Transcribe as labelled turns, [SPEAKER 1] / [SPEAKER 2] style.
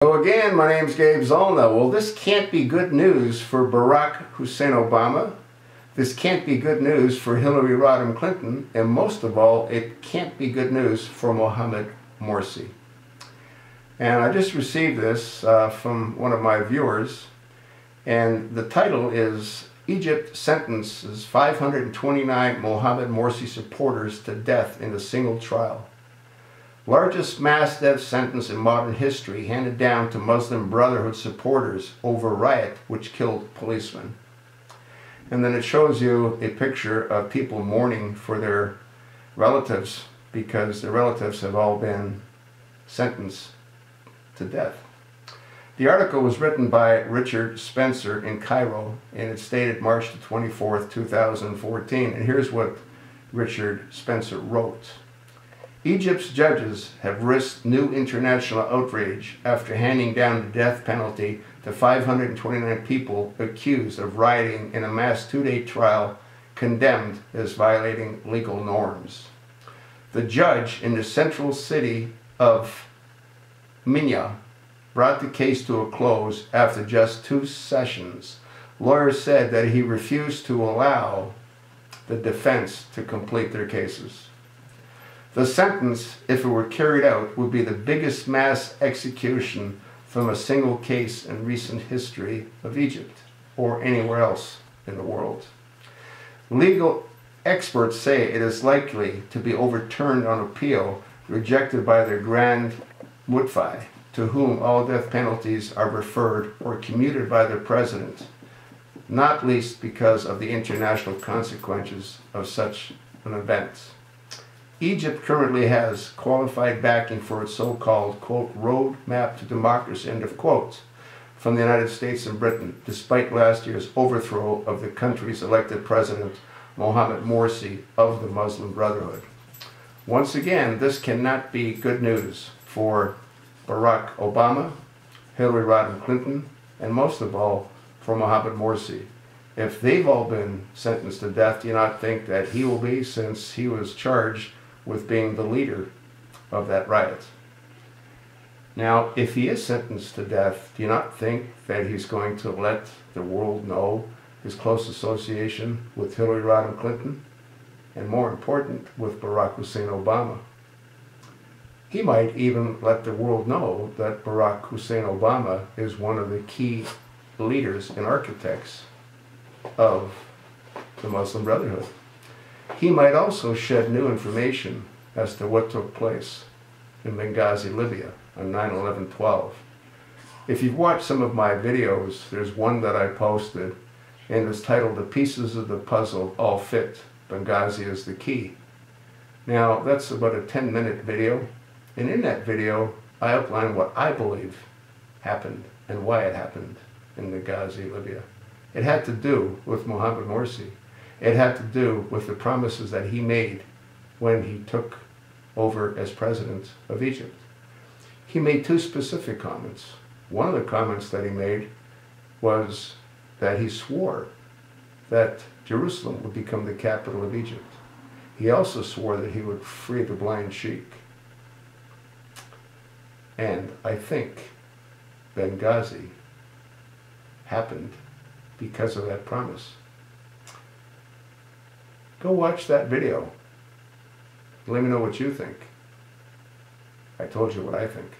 [SPEAKER 1] So again, my name's Gabe Zollner. Well, this can't be good news for Barack Hussein Obama. This can't be good news for Hillary Rodham Clinton. And most of all, it can't be good news for Mohammed Morsi. And I just received this from one of my viewers. And the title is, Egypt sentences 529 Mohammed Morsi supporters to death in a single trial. Largest mass death sentence in modern history handed down to Muslim Brotherhood supporters over riot which killed policemen. And then it shows you a picture of people mourning for their relatives because their relatives have all been sentenced to death. The article was written by Richard Spencer in Cairo, and it's dated March the 24th, 2014. And here's what Richard Spencer wrote. Egypt's judges have risked new international outrage after handing down the death penalty to 529 people accused of rioting in a mass two-day trial condemned as violating legal norms. The judge in the central city of Minya brought the case to a close after just 2 sessions. Lawyers said that he refused to allow the defense to complete their cases. The sentence, if it were carried out, would be the biggest mass execution from a single case in recent history of Egypt or anywhere else in the world. Legal experts say it is likely to be overturned on appeal, rejected by the Grand Mufti, to whom all death penalties are referred or commuted by the president, not least because of the international consequences of such an event. Egypt currently has qualified backing for its so-called, quote, roadmap to democracy, end of quote, from the United States and Britain, despite last year's overthrow of the country's elected president, Mohammed Morsi, of the Muslim Brotherhood. Once again, this cannot be good news for Barack Obama, Hillary Rodham Clinton, and most of all, for Mohammed Morsi. If they've all been sentenced to death, do you not think that he will be, since he was charged with being the leader of that riot? Now, if he is sentenced to death, do you not think that he's going to let the world know his close association with Hillary Rodham Clinton, and more important, with Barack Hussein Obama? He might even let the world know that Barack Hussein Obama is one of the key leaders and architects of the Muslim Brotherhood. He might also shed new information as to what took place in Benghazi, Libya on 9/11/12. If you've watched some of my videos, there's one that I posted and it's titled, The Pieces of the Puzzle All Fit, Benghazi is the Key. Now, that's about a 10-minute video, and in that video, I outline what I believe happened and why it happened in Benghazi, Libya. It had to do with Mohammed Morsi. It had to do with the promises that he made when he took over as president of Egypt. He made 2 specific comments. One of the comments that he made was that he swore that Jerusalem would become the capital of Egypt. He also swore that he would free the blind sheik. And I think Benghazi happened because of that promise. Go watch that video. Let me know what you think. I told you what I think.